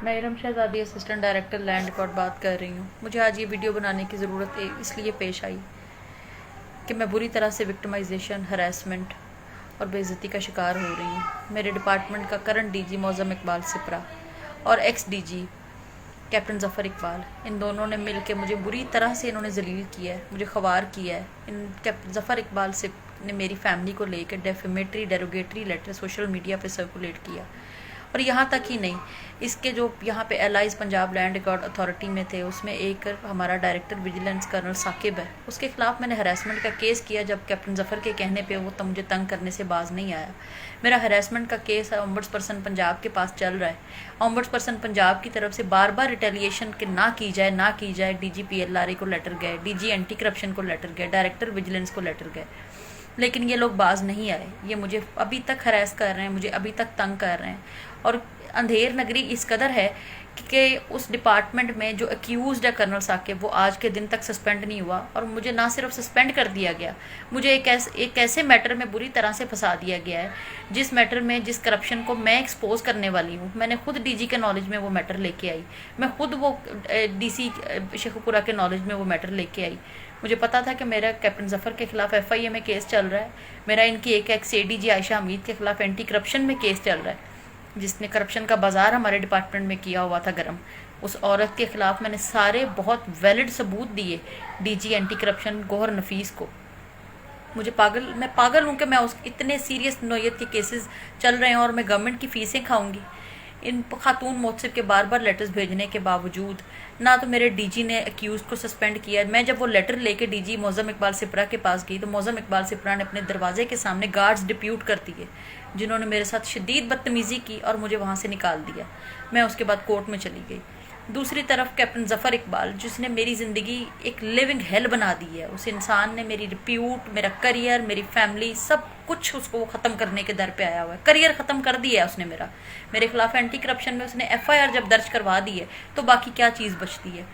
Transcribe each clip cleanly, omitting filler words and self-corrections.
मैं इरम शहजादी assistant director land record बात कर रही हूँ। मुझे आज ये वीडियो बनाने की ज़रूरत इसलिए पेश आई कि मैं बुरी तरह से विक्टिमाइजेशन, हरासमेंट और बेइज्जती का शिकार हो रही हूँ। मेरे डिपार्टमेंट का करंट डीजी मौज़म इकबाल सिपरा और ex DG captain Zafar Iqbal, इन दोनों ने मिल के मुझे बुरी तरह से इन्होंने जलील किया है, मुझे ख़वार किया है। इन कैप्टन ज़फ़र इकबाल से ने मेरी फैमिली को लेकर defamatory derogatory letter social media पे सर्कुलेट किया। और यहाँ तक ही नहीं, इसके जो यहाँ पे allies Punjab land record authority में थे, उसमें एक हमारा डायरेक्टर विजिलेंस कर्नल साकिब है, उसके खिलाफ मैंने हरासमेंट का केस किया। जब कैप्टन ज़फ़र के कहने पे वो मुझे तंग करने से बाज नहीं आया। मेरा हरासमेंट का केस ओम्बड्स पर्सन पंजाब के पास चल रहा है। ओम्बड्स पर्सन पंजाब की तरफ से बार बार रिटेलिएशन के ना की जाए। डीजी PLRA को लेटर गए, डीजी एंटी करप्शन को लेटर गए, डायरेक्टर विजिलेंस को लेटर गए, लेकिन ये लोग बाज नहीं आए। ये मुझे अभी तक हरास कर रहे हैं, मुझे अभी तक तंग कर रहे हैं। और अंधेर नगरी इस कदर है कि उस डिपार्टमेंट में जो अक्यूज़ड है कर्नल साकिब, वो आज के दिन तक सस्पेंड नहीं हुआ। और मुझे ना सिर्फ सस्पेंड कर दिया गया, मुझे एक ऐसे मैटर में बुरी तरह से फंसा दिया गया है जिस मैटर में, जिस करप्शन को मैं एक्सपोज करने वाली हूँ। मैंने खुद डीजी के नॉलेज में वो मैटर लेके आई, मैं खुद वो DC शेखुपुरा के नॉलेज में वो मैटर लेके आई। मुझे पता था कि मेरा कैप्टन ज़फ़र के खिलाफ FIA में केस चल रहा है, मेरा इनकी एक एक्स ADG आयशा हमीद के खिलाफ एंटी करप्शन में केस चल रहा है, जिसने करप्शन का बाजार हमारे डिपार्टमेंट में किया हुआ था गरम। उस औरत के खिलाफ मैंने सारे बहुत वैलिड सबूत दिए DG एंटी करप्शन गौहर नफीस को। मैं पागल हूँ कि मैं उस इतने सीरियस नोयत के केसेस चल रहे हैं और मैं गवर्नमेंट की फ़ीसें खाऊंगी। इन खातून मोहसिब के बार बार लेटर्स भेजने के बावजूद ना तो मेरे डीजी ने अक्यूज को सस्पेंड किया। मैं जब वो लेटर लेके डीजी मौज़म इकबाल सिपरा के पास गई तो मौज़म इकबाल सिपरा ने अपने दरवाजे के सामने गार्ड्स डिप्यूट कर दिए, जिन्होंने मेरे साथ शदीद बदतमीज़ी की और मुझे वहाँ से निकाल दिया। मैं उसके बाद कोर्ट में चली गई। दूसरी तरफ कैप्टन ज़फ़र इकबाल, जिसने मेरी ज़िंदगी एक लिविंग हेल बना दी है, उस इंसान ने मेरी रिप्यूट, मेरा करियर, मेरी फैमिली, सब कुछ उसको वो ख़त्म करने के दर पे आया हुआ है। करियर ख़त्म कर दिया है उसने मेरे खिलाफ एंटी करप्शन में उसने FIR जब दर्ज करवा दी है तो बाकी क्या चीज़ बचती है।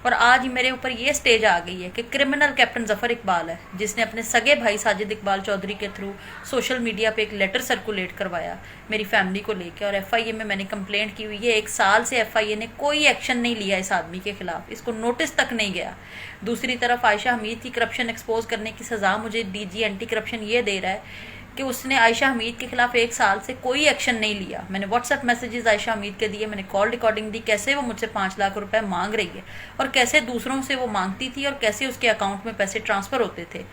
और आज मेरे ऊपर ये स्टेज आ गई है कि क्रिमिनल कैप्टन ज़फ़र इकबाल है, जिसने अपने सगे भाई साजिद इकबाल चौधरी के थ्रू सोशल मीडिया पे एक लेटर सर्कुलेट करवाया मेरी फैमिली को लेकर। और FIA में मैंने कंप्लेंट की हुई है। 1 साल से FIA ने कोई एक्शन नहीं लिया इस आदमी के खिलाफ, इसको नोटिस तक नहीं गया। दूसरी तरफ आयशा हमीद की करप्शन एक्सपोज करने की सज़ा मुझे DG एंटी करप्शन ये दे रहा है कि उसने आयशा हमीद के खिलाफ 1 साल से कोई एक्शन नहीं लिया। मैंने व्हाट्सएप मैसेजेस आयशा हमीद के दिए, मैंने कॉल रिकॉर्डिंग दी, कैसे वो मुझसे 5 लाख रुपए मांग रही है और कैसे दूसरों से वो मांगती थी और कैसे उसके अकाउंट में पैसे ट्रांसफ़र होते थे।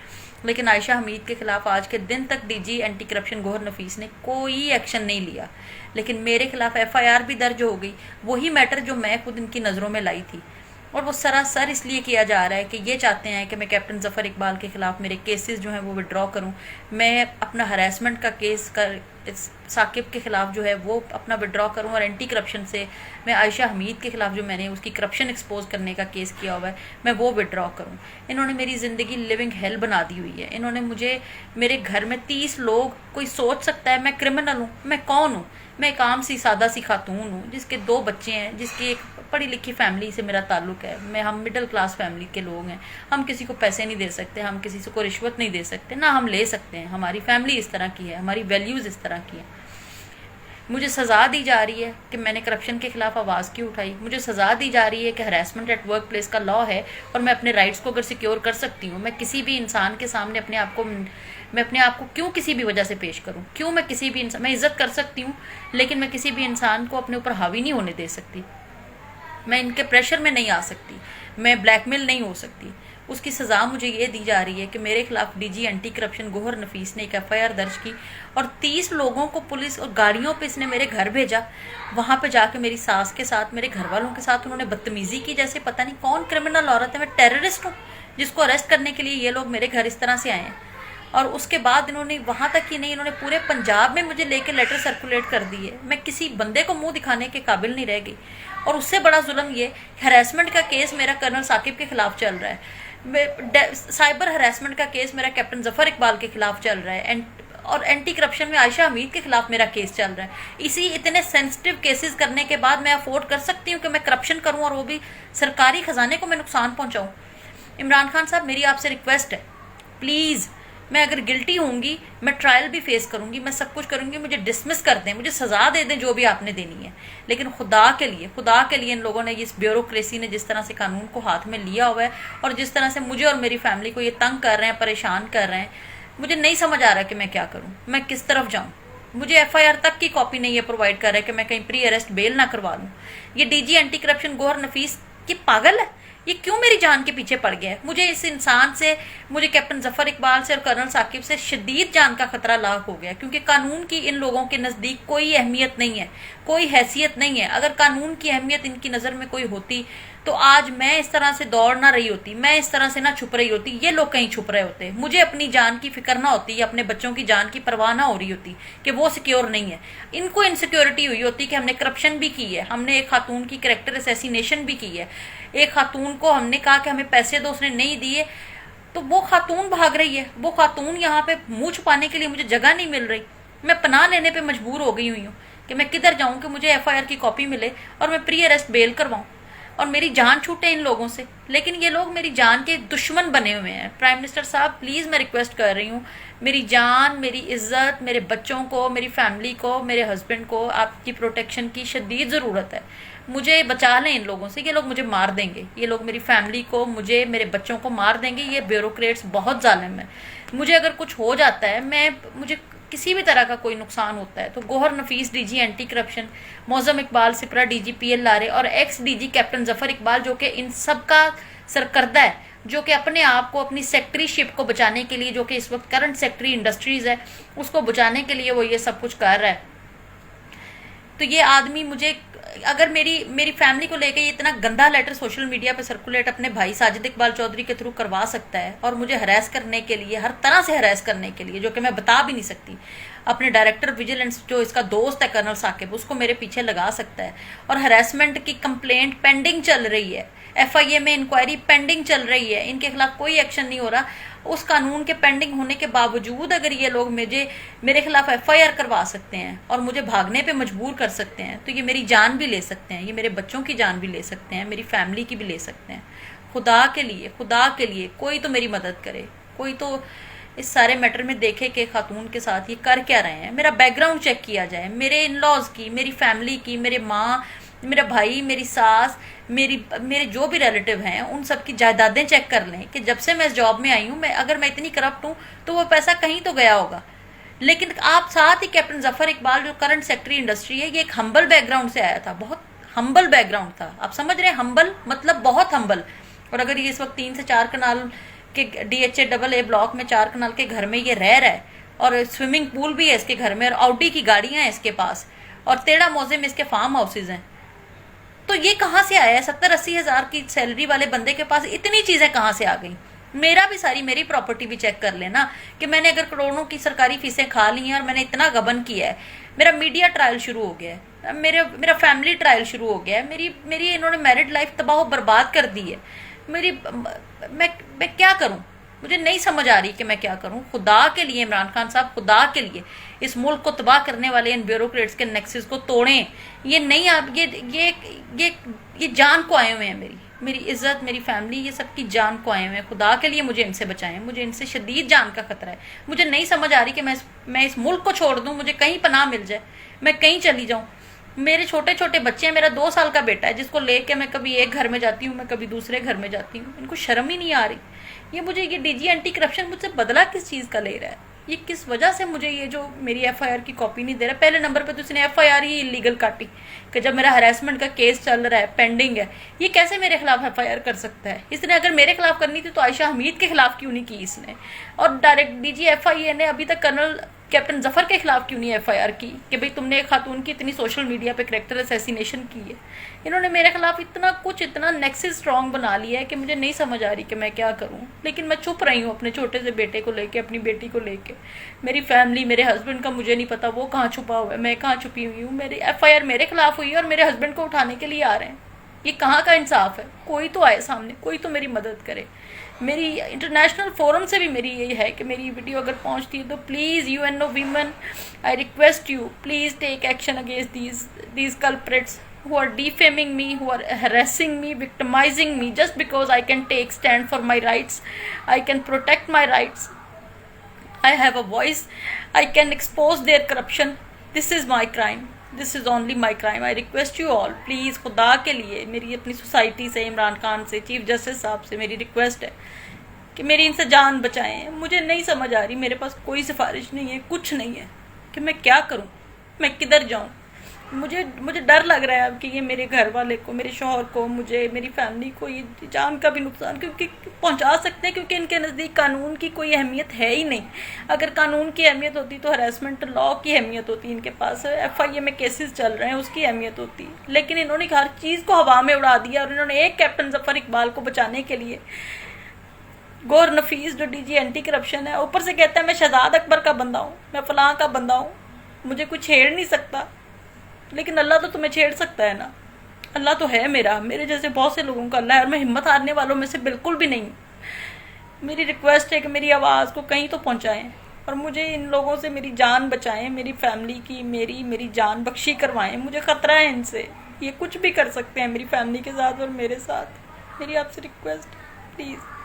लेकिन आयशा हमीद के खिलाफ आज के दिन तक DG एंटी करप्शन गौहर नफीस ने कोई एक्शन नहीं लिया। लेकिन मेरे खिलाफ FIR भी दर्ज हो गई, वही मैटर जो मैं खुद इनकी नज़रों में लाई थी। और वो सरासर इसलिए किया जा रहा है कि ये चाहते हैं कि मैं कैप्टन ज़फ़र इकबाल के खिलाफ मेरे केसेस जो हैं वो विड्रॉ करूं। मैं अपना हरासमेंट का केस कर साकिब के खिलाफ जो है वो अपना विड्रॉ करूं और एंटी करप्शन से मैं आयशा हमीद के खिलाफ जो मैंने उसकी करप्शन एक्सपोज करने का केस किया हुआ है मैं वो विड्रॉ करूं। इन्होंने मेरी ज़िंदगी लिविंग हेल बना दी हुई है। इन्होंने मुझे, मेरे घर में 30 लोग, कोई सोच सकता है मैं क्रिमिनल हूँ? मैं कौन हूँ? मैं एक आम सी सादा सी खातून हूँ जिसके 2 बच्चे हैं, जिसकी एक पढ़ी लिखी फैमिली से मेरा ताल्लुक़ है। हम मिडिल क्लास फैमिली के लोग हैं। हम किसी को पैसे नहीं दे सकते, हम किसी को रिश्वत नहीं दे सकते, ना हम ले सकते हैं। हमारी फैमिली इस तरह की है, हमारी वैल्यूज़ इस तरह की हैं। मुझे सज़ा दी जा रही है कि मैंने करप्शन के खिलाफ आवाज़ क्यों उठाई। मुझे सज़ा दी जा रही है कि हरासमेंट एट वर्क प्लेस का लॉ है और मैं अपने राइट्स को अगर सिक्योर कर सकती हूँ, मैं किसी भी इंसान के सामने मैं अपने आप को क्यों किसी भी वजह से पेश करूं? क्यों मैं किसी भी इंसान, मैं इज्जत कर सकती हूँ लेकिन मैं किसी भी इंसान को अपने ऊपर हावी नहीं होने दे सकती। मैं इनके प्रेशर में नहीं आ सकती, मैं ब्लैकमेल नहीं हो सकती। उसकी सज़ा मुझे ये दी जा रही है कि मेरे खिलाफ DG एंटी करप्शन गौहर नफीस ने एक FIR दर्ज की और 30 लोगों को पुलिस और गाड़ियों पे इसने मेरे घर भेजा। वहाँ पे जाके मेरी सास के साथ, मेरे घर वालों के साथ उन्होंने बदतमीज़ी की, जैसे पता नहीं कौन क्रिमिनल औरत है। मैं टेररिस्ट हूँ जिसको अरेस्ट करने के लिए ये लोग मेरे घर इस तरह से आए हैं। और उसके बाद इन्होंने वहाँ तक ही नहीं, इन्होंने पूरे पंजाब में मुझे लेके लेटर सर्कुलेट कर दिए। मैं किसी बंदे को मुंह दिखाने के काबिल नहीं रह गई। और उससे बड़ा जुल्म ये, हरासमेंट का केस मेरा कर्नल साकिब के खिलाफ चल रहा है, साइबर हरासमेंट का केस मेरा कैप्टन ज़फ़र इकबाल के खिलाफ चल रहा है, और एंटी करप्शन में आयशा हमीद के खिलाफ मेरा केस चल रहा है। इसी इतने सेंसिटिव केसेस करने के बाद मैं अफोर्ड कर सकती हूँ कि मैं करप्शन करूँ और वो भी सरकारी खजाने को मैं नुकसान पहुँचाऊँ? इमरान खान साहब, मेरी आपसे रिक्वेस्ट है, प्लीज़ मैं अगर गिल्टी होंगी, मैं ट्रायल भी फेस करूंगी, मैं सब कुछ करूंगी, मुझे डिसमिस कर दें, मुझे सजा दे दें जो भी आपने देनी है, लेकिन खुदा के लिए इन लोगों ने, इस ब्यूरोक्रेसी ने जिस तरह से कानून को हाथ में लिया हुआ है और जिस तरह से मुझे और मेरी फैमिली को ये तंग कर रहे हैं, परेशान कर रहे हैं, मुझे नहीं समझ आ रहा कि मैं क्या करूँ, मैं किस तरफ जाऊँ। मुझे एफआईआर तक की कॉपी नहीं है प्रोवाइड कर रहा है कि मैं कहीं प्री अरेस्ट बेल ना करवा लूँ। ये डीजी एंटी करप्शन गौहर नफीस की पागल है, ये क्यों मेरी जान के पीछे पड़ गया है। मुझे इस इंसान से, मुझे कैप्टन जफर इकबाल से और कर्नल साकिब से शदीद जान का खतरा लाक हो गया, क्योंकि कानून की इन लोगों के नज़दीक कोई अहमियत नहीं है, कोई हैसियत नहीं है। अगर कानून की अहमियत इनकी नज़र में कोई होती तो आज मैं इस तरह से दौड़ ना रही होती, मैं इस तरह से ना छुप रही होती, ये लोग कहीं छुप रहे होते, मुझे अपनी जान की फिक्र ना होती या अपने बच्चों की जान की परवाह ना हो रही होती कि वो सिक्योर नहीं है। इनको इनसिक्योरिटी हुई होती कि हमने करप्शन भी की है, हमने एक खातून की कैरेक्टर असैसिनेशन भी की है, एक खातून को हमने कहा कि हमें पैसे दो, उसने नहीं दिए, तो वो खातून भाग रही है, वो खातून यहाँ पे मुंह छुपाने के लिए मुझे जगह नहीं मिल रही, मैं पनाह लेने पे मजबूर हो गई हुई हूँ कि मैं किधर जाऊँ कि मुझे एफआईआर की कॉपी मिले और मैं प्री अरेस्ट बेल करवाऊँ और मेरी जान छूटे इन लोगों से। लेकिन ये लोग मेरी जान के दुश्मन बने हुए हैं। प्राइम मिनिस्टर साहब प्लीज़ मैं रिक्वेस्ट कर रही हूँ, मेरी जान, मेरी इज्जत, मेरे बच्चों को, मेरी फैमिली को, मेरे हस्बैंड को आपकी प्रोटेक्शन की शदीद ज़रूरत है। मुझे बचा लें इन लोगों से, ये लोग मुझे मार देंगे, ये लोग मेरी फैमिली को, मुझे, मेरे बच्चों को मार देंगे। ये ब्यूरोक्रेट्स बहुत जालिम है। मुझे अगर कुछ हो जाता है, मुझे किसी भी तरह का कोई नुकसान होता है, तो Gohar Nafees DG anti corruption, Mouzam Iqbal Sipra DG PL लारे और ex DG captain Zafar Iqbal, जो कि इन सब का सरकर्दा है, जो कि अपने आप को, अपनी सेक्रेटरीशिप को बचाने के लिए, जो कि इस वक्त करंट सेक्रेटरी इंडस्ट्रीज है, उसको बचाने के लिए वो ये सब कुछ कर रहा है। तो ये आदमी मुझे, अगर मेरी फैमिली को लेके ये इतना गंदा लेटर सोशल मीडिया पे सर्कुलेट अपने भाई साजिद इकबाल चौधरी के थ्रू करवा सकता है और मुझे हरास करने के लिए, हर तरह से हरास करने के लिए, जो कि मैं बता भी नहीं सकती, अपने डायरेक्टर विजिलेंस जो इसका दोस्त है कर्नल साकिब, उसको मेरे पीछे लगा सकता है। और हरासमेंट की कंप्लेंट पेंडिंग चल रही है, एफआईए में इंक्वायरी पेंडिंग चल रही है, इनके खिलाफ कोई एक्शन नहीं हो रहा। उस कानून के पेंडिंग होने के बावजूद अगर ये लोग मेरे खिलाफ एफआईआर करवा सकते हैं और मुझे भागने पे मजबूर कर सकते हैं, तो ये मेरी जान भी ले सकते हैं, ये मेरे बच्चों की जान भी ले सकते हैं, मेरी फैमिली की भी ले सकते हैं। खुदा के लिए कोई तो मेरी मदद करे, कोई तो इस सारे मैटर में देखे कि खातून के साथ ये कर क्या रहे हैं। मेरा बैकग्राउंड चेक किया जाए, मेरे इन लॉज की, मेरी फैमिली की, मेरे माँ, मेरा भाई, मेरी सास, मेरे जो भी रिलेटिव हैं, उन सब की जायदादें चेक कर लें कि जब से मैं इस जॉब में आई हूँ, अगर मैं इतनी करप्ट हूँ तो वो पैसा कहीं तो गया होगा। लेकिन आप साथ ही कैप्टन जफर इकबाल जो करंट सेक्रेटरी इंडस्ट्री है, ये एक हम्बल बैकग्राउंड से आया था, बहुत हम्बल बैकग्राउंड था। आप समझ रहे हैं, हम्बल मतलब बहुत हम्बल। और अगर ये इस वक्त 3 से 4 कनाल के DHA ब्लॉक में 4 कनाल के घर में ये रह रहा है और स्विमिंग पूल भी है इसके घर में और ऑडी की गाड़ियां हैं इसके पास और तेड़ा मौजे में इसके फार्म हाउसेज हैं, तो ये कहाँ से आया है? 70-80 हज़ार की सैलरी वाले बंदे के पास इतनी चीज़ें कहाँ से आ गई? मेरी प्रॉपर्टी भी चेक कर लेना कि मैंने अगर करोड़ों की सरकारी फीसें खा ली हैं और मैंने इतना गबन किया है, मेरा मीडिया ट्रायल शुरू हो गया है, मेरा फैमिली ट्रायल शुरू हो गया है, मेरी इन्होंने मैरिड लाइफ तबाह बर्बाद कर दी है। मैं क्या करूं? मुझे नहीं समझ आ रही कि मैं क्या करूं। खुदा के लिए इमरान खान साहब, खुदा के लिए इस मुल्क को तबाह करने वाले इन ब्यूरोक्रेट्स के नेक्सस को तोड़ें। ये नहीं, आप ये जान को आए हुए हैं, मेरी इज्जत, मेरी फैमिली, ये सब की जान को आए हुए हैं। खुदा के लिए मुझे इनसे बचाएं, मुझे इनसे शदीद जान का खतरा है। मुझे नहीं समझ आ रही कि मैं इस मुल्क को छोड़ दूं, मुझे कहीं पनाह मिल जाए, मैं कहीं चली जाऊं। मेरे छोटे छोटे बच्चे हैं, मेरा 2 साल का बेटा है जिसको लेके मैं कभी एक घर में जाती हूँ, मैं कभी दूसरे घर में जाती हूँ। इनको शर्म ही नहीं आ रही। ये डीजी एंटी करप्शन मुझसे बदला किस चीज़ का ले रहा है? ये किस वजह से मुझे ये जो मेरी एफआईआर की कॉपी नहीं दे रहा? पहले नंबर पे तो उसने एफआईआर ही इलीगल काटी कि जब मेरा हरासमेंट का केस चल रहा है, पेंडिंग है, ये कैसे मेरे खिलाफ एफआईआर कर सकता है? इसने अगर मेरे खिलाफ करनी थी तो आयशा हमीद के खिलाफ क्यों नहीं की इसने? और डायरेक्ट डीजी एफआईए ने अभी तक कर्नल कैप्टन जफर के खिलाफ क्यों नहीं एफआईआर की कि भाई तुमने एक खातून की इतनी सोशल मीडिया पे कैरेक्टर असैसिनेशन की है? इन्होंने मेरे खिलाफ इतना नेक्सस स्ट्रॉन्ग बना लिया है कि मुझे नहीं समझ आ रही कि मैं क्या करूं। लेकिन मैं चुप रही हूं अपने छोटे से बेटे को लेके, अपनी बेटी को लेके। मेरी फैमिली, मेरे हस्बैंड का मुझे नहीं पता वो कहाँ छुपा हुआ है, मैं कहाँ छुपी हुई हूँ। मेरी एफआईआर मेरे खिलाफ हुई है और मेरे हस्बैंड को उठाने के लिए आ रहे हैं। ये कहाँ का इंसाफ है? कोई तो आए सामने, कोई तो मेरी मदद करे। मेरी इंटरनेशनल फोरम से भी मेरी यही है कि मेरी वीडियो अगर पहुंचती है तो please UNO women, I request you, please take action against these culprits who are defaming me, who are harassing me, victimizing me just because I can take stand for my rights, I can protect my rights. I have a voice. I can expose their corruption. This is my crime. This is only my crime. I request you all, pleज़ खुदा के लिए, मेरी अपनी society से, इमरान खान से, chief justice साहब से मेरी रिक्वेस्ट है कि मेरी इनसे जान बचाएं। मुझे नहीं समझ आ रही, मेरे पास कोई सिफारिश नहीं है, कुछ नहीं है कि मैं क्या करूं, मैं किधर जाऊं। मुझे डर लग रहा है अब कि ये मेरे घर वाले को, मेरे शौहर को, मुझे, मेरी फैमिली को ये जान का भी नुकसान क्योंकि पहुंचा सकते हैं, क्योंकि इनके नज़दीक कानून की कोई अहमियत है ही नहीं। अगर कानून की अहमियत होती तो हरासमेंट लॉ की अहमियत होती, इनके पास FIA में केसेस चल रहे हैं, उसकी अहमियत होती। लेकिन इन्होंने हर चीज़ को हवा में उड़ा दिया और इन्होंने एक कैप्टन जफर इकबाल को बचाने के लिए, गौर नफीस जो DG एंटी करप्शन है, ऊपर से कहता है मैं शहजाद अकबर का बंदा हूँ, मैं फलां का बंदा हूँ, मुझे कुछ छेड़ नहीं सकता। लेकिन अल्लाह तो तुम्हें छेड़ सकता है ना। अल्लाह तो है मेरा, मेरे जैसे बहुत से लोगों का अल्लाह है और मैं हिम्मत हारने वालों में से बिल्कुल भी नहीं। मेरी रिक्वेस्ट है कि मेरी आवाज़ को कहीं तो पहुंचाएं और मुझे इन लोगों से मेरी जान बचाएं, मेरी फैमिली की मेरी जान बख्शी करवाएं। मुझे ख़तरा है इनसे, ये कुछ भी कर सकते हैं मेरी फैमिली के साथ और मेरे साथ। मेरी आपसे रिक्वेस्ट, प्लीज़।